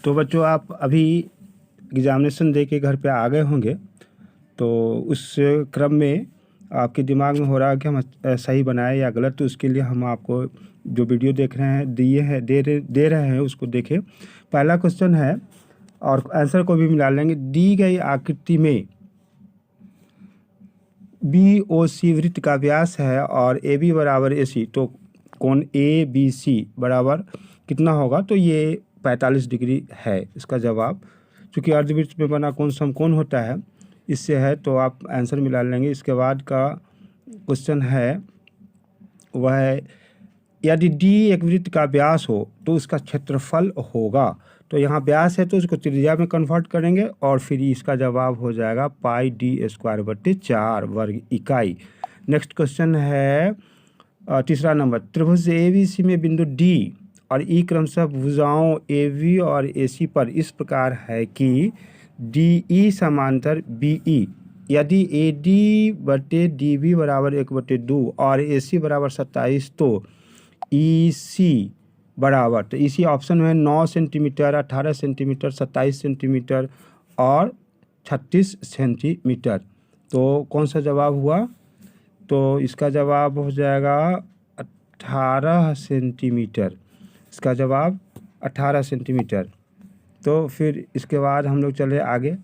तो बच्चों आप अभी एग्ज़ामिनेशन दे के घर पे आ गए होंगे, तो उस क्रम में आपके दिमाग में हो रहा है कि हम सही बनाए या गलत। तो उसके लिए हम आपको जो वीडियो देख रहे हैं दे रहे हैं उसको देखें। पहला क्वेश्चन है और आंसर को भी मिला लेंगे। दी गई आकृति में BOC वृत्त का व्यास है और AB बराबर AC, तो कोण ABC बराबर कितना होगा? तो ये 45 डिग्री है इसका जवाब। चूँकि अर्धवृत्त में बना कोण समकोण होता है, इससे है, तो आप आंसर मिला लेंगे। इसके बाद का क्वेश्चन है वह है, यदि D एक वृत्त का व्यास हो तो उसका क्षेत्रफल होगा। तो यहाँ व्यास है तो उसको त्रिज्या में कन्वर्ट करेंगे और फिर इसका जवाब हो जाएगा πd² वर्ग इकाई। नेक्स्ट क्वेश्चन है तीसरा नंबर। त्रिभुज ABC में बिंदु D और E क्रमशः भुजाओं AB और AC पर इस प्रकार है कि DE समांतर BE। यदि AD/DB बराबर 1/2 और AC बराबर 27 तो EC बराबर, तो इसी ऑप्शन में 9 सेंटीमीटर, 18 सेंटीमीटर, 27 सेंटीमीटर और 36 सेंटीमीटर। तो कौन सा जवाब हुआ? तो इसका जवाब हो जाएगा 18 सेंटीमीटर। इसका जवाब 18 सेंटीमीटर। तो फिर इसके बाद हम लोग चले आगे।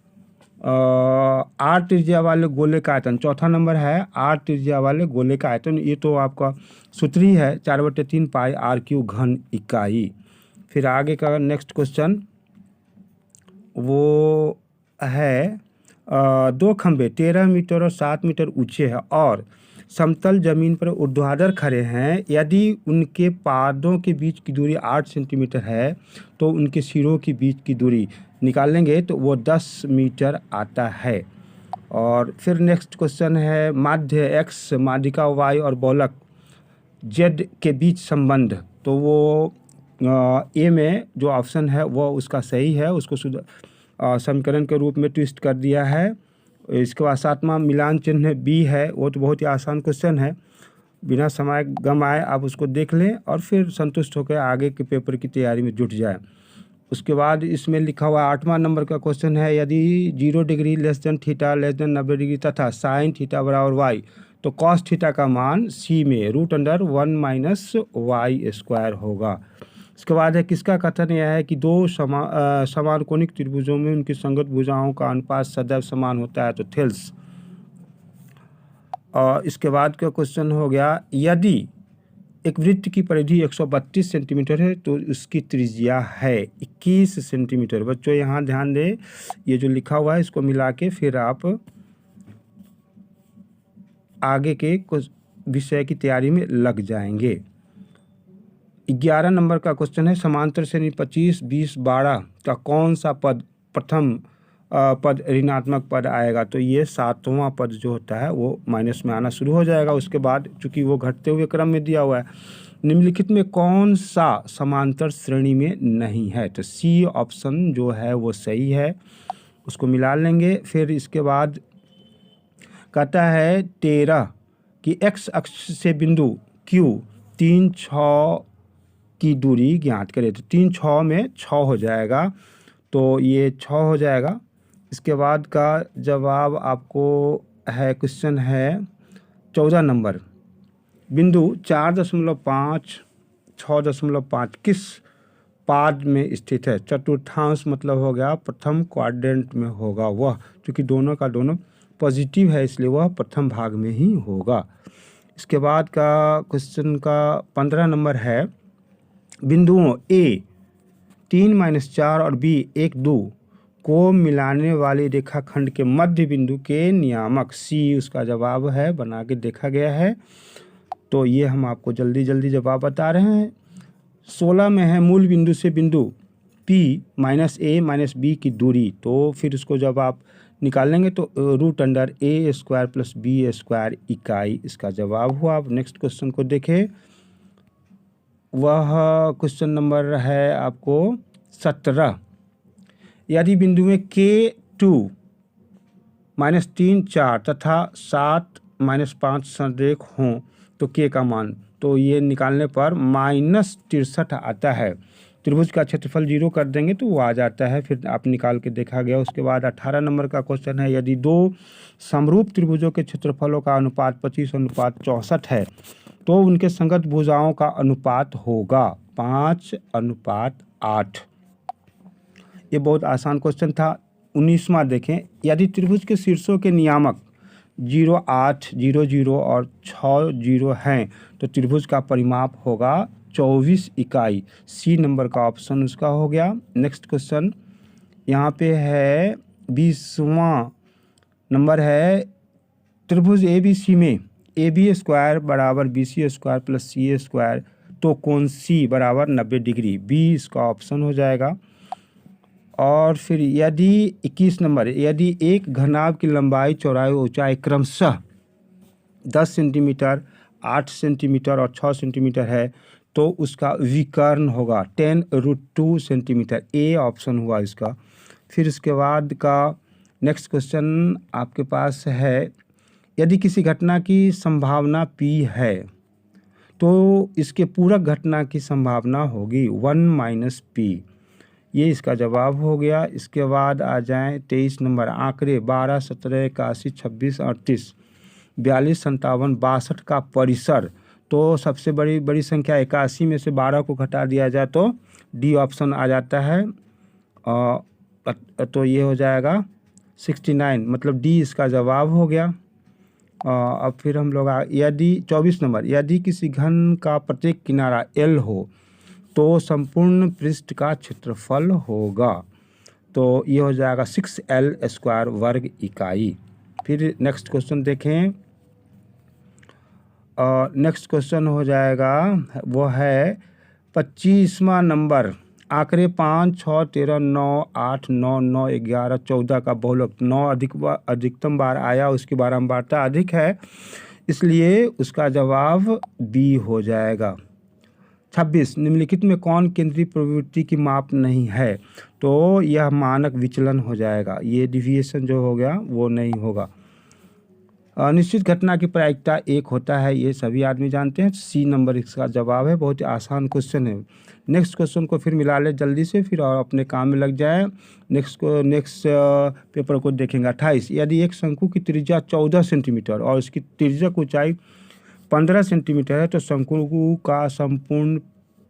8 त्रिज्या वाले गोले का आयतन, चौथा नंबर है 8 त्रिज्या वाले गोले का आयतन। ये तो आपका सूत्र ही है 4/3 पाई r³ घन इकाई। फिर आगे का नेक्स्ट क्वेश्चन वो है 2 खंभे 13 मीटर और 7 मीटर ऊंचे हैं और समतल जमीन पर ऊर्ध्वाधर खड़े हैं। यदि उनके पादों के बीच की दूरी 8 सेंटीमीटर है तो उनके सिरों के बीच की दूरी निकालेंगे तो वो 10 मीटर आता है। और फिर नेक्स्ट क्वेश्चन है माध्य X, माध्यिका Y और बहुलक Z के बीच संबंध। तो वो ए में जो ऑप्शन है वो उसका सही है, उसको समीकरण के रूप में ट्विस्ट कर दिया है। इसके बाद 7वां मिलान चिन्ह B है। वो तो बहुत ही आसान क्वेश्चन है, बिना समय गंवाए आप उसको देख लें और फिर संतुष्ट होकर आगे के पेपर की तैयारी में जुट जाए। उसके बाद इसमें लिखा हुआ 8वां नंबर का क्वेश्चन है, यदि 0 डिग्री θ 90 डिग्री तथा sin θ बराबर y, तो cos θ का मान C में √1 - y² होगा। इसके बाद है किसका कथन यह है कि दो समान कोणिक त्रिभुजों में उनकी संगत भुजाओं का अनुपात सदैव समान होता है? तो थेल्स। और इसके बाद का क्वेश्चन हो गया, यदि एक वृत्त की परिधि 132 सेंटीमीटर है तो उसकी त्रिज्या है 21 सेंटीमीटर। बच्चों यहाँ ध्यान दें, ये जो लिखा हुआ है इसको मिला के फिर आप आगे के कुछ विषय की तैयारी में लग जाएंगे। 11 नंबर का क्वेश्चन है, समांतर श्रेणी 25, 20, 12 का कौन सा पद प्रथम पद ऋणात्मक पद आएगा? तो ये 7वां पद जो होता है वो माइनस में आना शुरू हो जाएगा। उसके बाद चूंकि वो घटते हुए क्रम में दिया हुआ है, निम्नलिखित में कौन सा समांतर श्रेणी में नहीं है? तो C ऑप्शन जो है वो सही है, उसको मिला लेंगे। फिर इसके बाद कहता है 13 कि X अक्ष से बिंदु Q 3, 6 की दूरी ज्ञात करें। तो 3, 6 में 6 हो जाएगा, तो ये 6 हो जाएगा। इसके बाद का जवाब आपको है, क्वेश्चन है 14 नंबर। बिंदु 4.5, 6.5 किस पाद में स्थित है? चतुर्थांश मतलब हो गया प्रथम क्वाड्रेंट में होगा वह, क्योंकि दोनों का दोनों पॉजिटिव है इसलिए वह प्रथम भाग में ही होगा। इसके बाद का क्वेश्चन का 15 नंबर है, बिंदुओं A 3 - 4 और B 1, 2 को मिलाने वाली रेखाखंड के मध्य बिंदु के नियामक। C उसका जवाब है, बना के देखा गया है। तो ये हम आपको जल्दी जल्दी जवाब बता रहे हैं। 16 में है मूल बिंदु से बिंदु P -a - b की दूरी। तो फिर उसको जब आप निकालेंगे तो √a² + b² इकाई इसका जवाब हुआ। अब नेक्स्ट क्वेश्चन को देखें, वह क्वेश्चन नंबर है आपको 17। यदि बिंदु में K2 -3, 4 तथा 7 - 5 संरेख हों तो K का मान, तो ये निकालने पर -63 आता है। त्रिभुज का क्षेत्रफल 0 कर देंगे तो वो आ जाता है, फिर आप निकाल के देखा गया। उसके बाद 18 नंबर का क्वेश्चन है, यदि दो समरूप त्रिभुजों के क्षेत्रफलों का अनुपात 25:64 है तो उनके संगत भुजाओं का अनुपात होगा 5:8। ये बहुत आसान क्वेश्चन था। 19वां देखें, यदि त्रिभुज के शीर्षों के नियामक 0, 8, 0, 0 और 6 0 हैं तो त्रिभुज का परिमाप होगा 24 इकाई। सी नंबर का ऑप्शन उसका हो गया। नेक्स्ट क्वेश्चन यहाँ पे है 20वां नंबर है, त्रिभुज ए बी सी में ए बी स्क्वायर बराबर बी सी स्क्वायर प्लस सी ए स्क्वायर तो कोण सी बराबर 90 डिग्री। बी इसका ऑप्शन हो जाएगा। और फिर यदि 21 नंबर, यदि एक घनाभ की लंबाई चौड़ाई ऊंचाई क्रमशः 10 सेंटीमीटर, 8 सेंटीमीटर और 6 सेंटीमीटर है तो उसका विकर्ण होगा 10√2 सेंटीमीटर। ए ऑप्शन हुआ इसका। फिर इसके बाद का नेक्स्ट क्वेश्चन आपके पास है, यदि किसी घटना की संभावना P है तो इसके पूरक घटना की संभावना होगी 1 - P। ये इसका जवाब हो गया। इसके बाद आ जाएं 23 नंबर, आंकड़े 12, 17, 81, 26, 38, 42, 57, 62 का परिसर। तो सबसे बड़ी संख्या 81 में से 12 को घटा दिया जाए तो डी ऑप्शन आ जाता है। तो ये हो जाएगा 69, मतलब डी इसका जवाब हो गया। अब फिर हम लोग यदि 24 नंबर, यदि किसी घन का प्रत्येक किनारा L हो तो संपूर्ण पृष्ठ का क्षेत्रफल होगा, तो ये हो जाएगा 6L² वर्ग इकाई। फिर नेक्स्ट क्वेश्चन देखें। नेक्स्ट क्वेश्चन हो जाएगा, वो है 25वां नंबर, आंकड़े 5, 6, 13, 9, 8, 9, 9, 11, 14 का बहुलक 9 अधिकतम बार आया, उसकी बारंबारता अधिक है, इसलिए उसका जवाब बी हो जाएगा। 26, निम्नलिखित में कौन केंद्रीय प्रवृत्ति की माप नहीं है तो यह मानक विचलन हो जाएगा। ये डिविएशन जो हो गया वो नहीं होगा। निश्चित घटना की प्रायिकता 1 होता है, ये सभी आदमी जानते हैं। सी नंबर इसका जवाब है। बहुत ही आसान क्वेश्चन है। नेक्स्ट क्वेश्चन को फिर मिला ले जल्दी से, फिर और अपने काम में लग जाए। नेक्स्ट पेपर को देखेंगे। 28, यदि एक शंकु की त्रिज्या 14 सेंटीमीटर और इसकी त्रिज्या की ऊंचाई 15 सेंटीमीटर है तो शंकु का संपूर्ण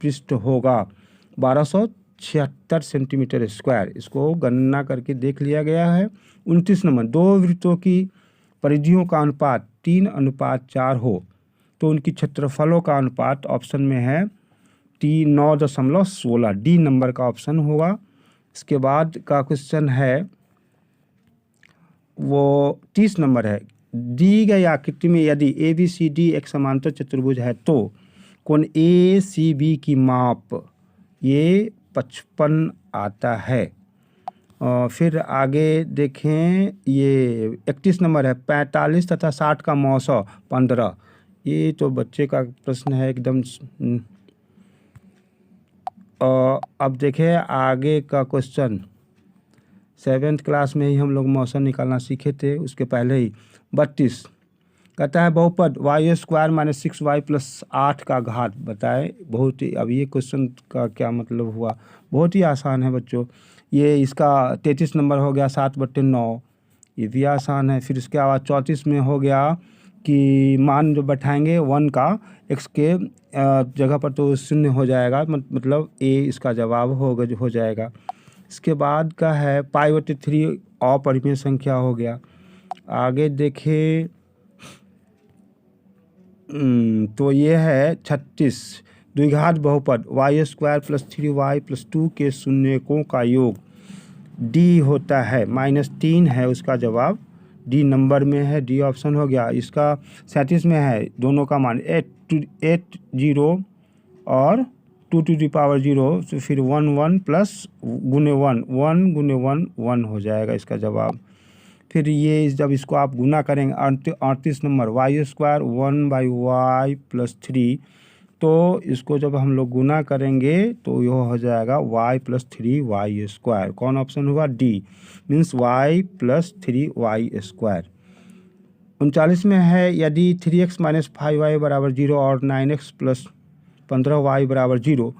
पृष्ठ होगा 1276 सेंटीमीटर स्क्वायर। इसको गणना करके देख लिया गया है। 29 नंबर, दो वृत्तों की परिधियों का अनुपात 3:4 हो तो उनकी क्षेत्रफलों का अनुपात ऑप्शन में है 9.16। डी नंबर का ऑप्शन होगा। इसके बाद का क्वेश्चन है वो 30 नंबर है, दी गई आकृति में यदि ABCD एक समांतर चतुर्भुज है तो कोण ACB की माप ये 55 आता है। फिर आगे देखें, ये 31 नंबर है, 45 तथा 60 का मौसा 15। ये तो बच्चे का प्रश्न है एकदम। अब देखें आगे का क्वेश्चन। 7th क्लास में ही हम लोग मौसा निकालना सीखे थे, उसके पहले ही। 32 कहता है बहुपद y² - 6y + 8 का घात बताए। बहुत ही, अब ये क्वेश्चन का क्या मतलब हुआ, बहुत ही आसान है बच्चों। ये इसका 33 नंबर हो गया 7/9, ये भी आसान है। फिर इसके बाद 34 में हो गया कि मान जो बैठाएंगे 1 का x के जगह पर तो 0 हो जाएगा, मतलब ए इसका जवाब हो जाएगा। इसके बाद का है π/3 अपरिमेय संख्या हो गया। आगे देखें तो ये है 36, द्विघात बहुपद y² + 3y + 2 के शून्यकों का योग डी होता है, -3 है उसका जवाब। डी नंबर में है, डी ऑप्शन हो गया। इसका 37 में है, दोनों का मान 8 0 और 2⁻0, तो फिर 1 1 प्लस गुने 1 1 गुने 1 1 हो जाएगा इसका जवाब। फिर ये जब इसको आप गुना करेंगे 38 नंबर, y² 1/y + 3, तो इसको जब हम लोग गुना करेंगे तो यह हो जाएगा y + 3y²। कौन ऑप्शन हुआ? D, means y + 3y²। 39 में है यदि 3x - 5y = 0 और 9x + 15y = 0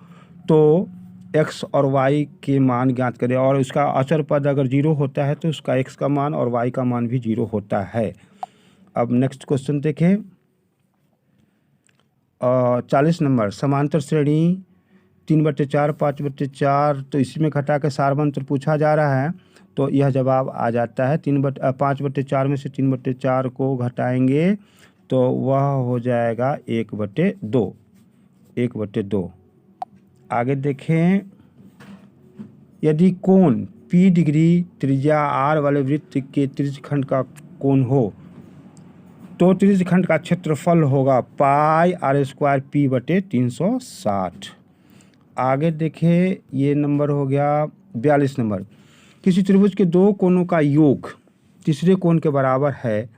तो एक्स और वाई के मान ज्ञात करें, और उसका अचर पद अगर 0 होता है तो उसका एक्स का मान और वाई का मान भी 0 होता है। अब नेक्स्ट क्वेश्चन देखें। 40 नंबर, समांतर श्रेणी 3/4, 5/4, तो इसी में घटा के सारवंत्र पूछा जा रहा है, तो यह जवाब आ जाता है 5/4 में से 3/4 को घटाएंगे तो वह हो जाएगा 1/2। 1/2। आगे देखें। यदि कोण P डिग्री त्रिज्या R वाले वृत्त के त्रिज्यखंड का कोण हो तो त्रिज्यखंड का क्षेत्रफल होगा πr² P/360। आगे देखें, ये नंबर हो गया 42 नंबर। किसी त्रिभुज के दो कोणों का योग तीसरे कोण के बराबर है।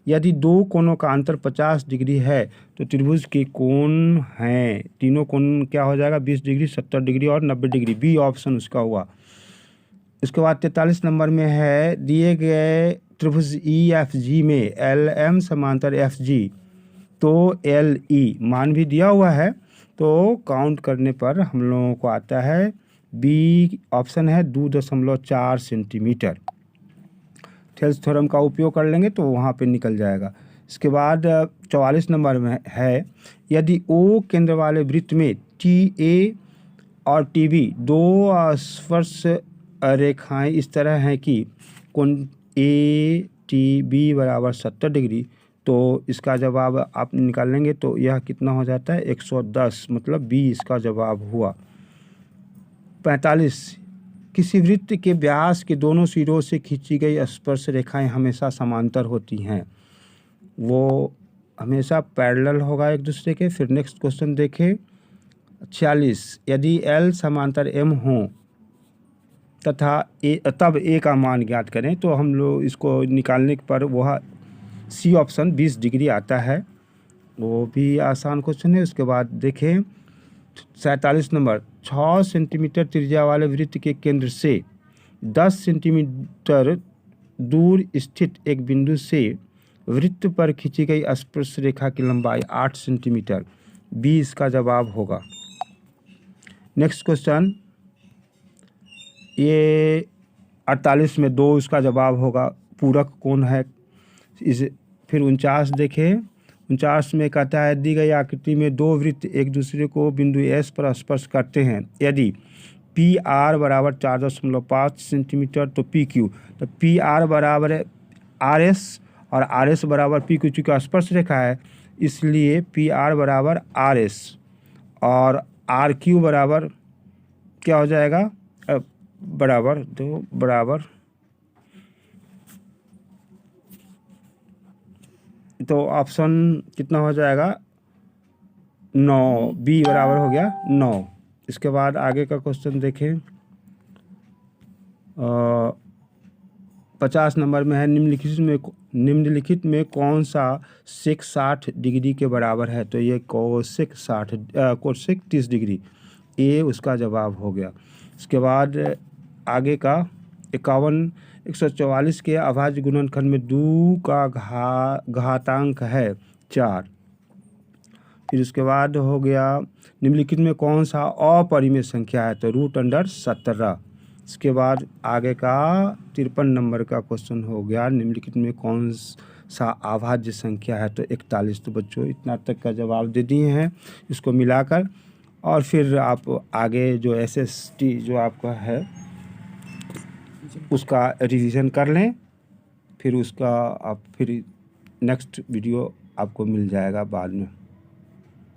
यदि दो कोणों का अंतर 50 डिग्री है तो त्रिभुज के कोण हैं। तीनों कोण क्या हो जाएगा? 20 डिग्री, 70 डिग्री और 90 डिग्री। बी ऑप्शन उसका हुआ। इसके बाद 43 नंबर में है, दिए गए त्रिभुज EFG में LM समांतर FG, तो LE मान भी दिया हुआ है, तो काउंट करने पर हम लोगों को आता है बी ऑप्शन है 2.4 सेंटीमीटर। थेल्स थ्योरम का उपयोग कर लेंगे तो वहाँ पे निकल जाएगा। इसके बाद 44 नंबर में है, यदि O केंद्र वाले वृत्त में TA और TB दो स्पर्श रेखाएं इस तरह हैं कि कोण ATB बराबर 70 डिग्री, तो इसका जवाब आप निकालेंगे तो यह कितना हो जाता है? 110, मतलब बी इसका जवाब हुआ। 45, किसी वृत्त के व्यास के दोनों सिरों से खींची गई स्पर्श रेखाएं हमेशा समांतर होती हैं, वो हमेशा पैरेलल होगा एक दूसरे के। फिर नेक्स्ट क्वेश्चन देखें। 46, यदि L समांतर M हो तथा तब A का मान ज्ञात करें, तो हम लोग इसको निकालने पर वह सी ऑप्शन 20 डिग्री आता है, वो भी आसान क्वेश्चन है। उसके बाद देखें 47 नंबर, 6 सेंटीमीटर त्रिज्या वाले वृत्त के केंद्र से 10 सेंटीमीटर दूर स्थित एक बिंदु से वृत्त पर खींची गई स्पर्श रेखा की लंबाई 8 सेंटीमीटर। बी इसका जवाब होगा। नेक्स्ट क्वेश्चन, ये 48 में 2 इसका जवाब होगा, पूरक कोण है इस। फिर 49 देखें। 49 में कहता है, दी गई आकृति में दो वृत्त एक दूसरे को बिंदु S पर स्पर्श करते हैं। यदि PR बराबर 4.5 सेंटीमीटर तो PQ, तो PR बराबर है RS और RS बराबर PQ, चूँकि स्पर्श रेखा है इसलिए PR बराबर RS और RQ बराबर क्या हो जाएगा? बराबर तो ऑप्शन कितना हो जाएगा? 9। बी बराबर हो गया 9। इसके बाद आगे का क्वेश्चन देखें। 50 नंबर में है, निम्नलिखित में कौन सा सेक 60 डिग्री के बराबर है? तो ये कोसेक 30 डिग्री, ए उसका जवाब हो गया। इसके बाद आगे का 51, 144 के अभाज्य गुणनखंड में 2 का घातांक है 4। फिर उसके बाद हो गया, निम्नलिखित में कौन सा अपरिमेय संख्या है? तो √17। इसके बाद आगे का 53 नंबर का क्वेश्चन हो गया, निम्नलिखित में कौन सा अभाज्य संख्या है? तो 41। तो बच्चों इतना तक का जवाब दे दिए हैं इसको मिलाकर, और फिर आप आगे जो SST जो आपका है उसका रिवीजन कर लें, फिर उसका आप फिर नेक्स्ट वीडियो आपको मिल जाएगा बाद में।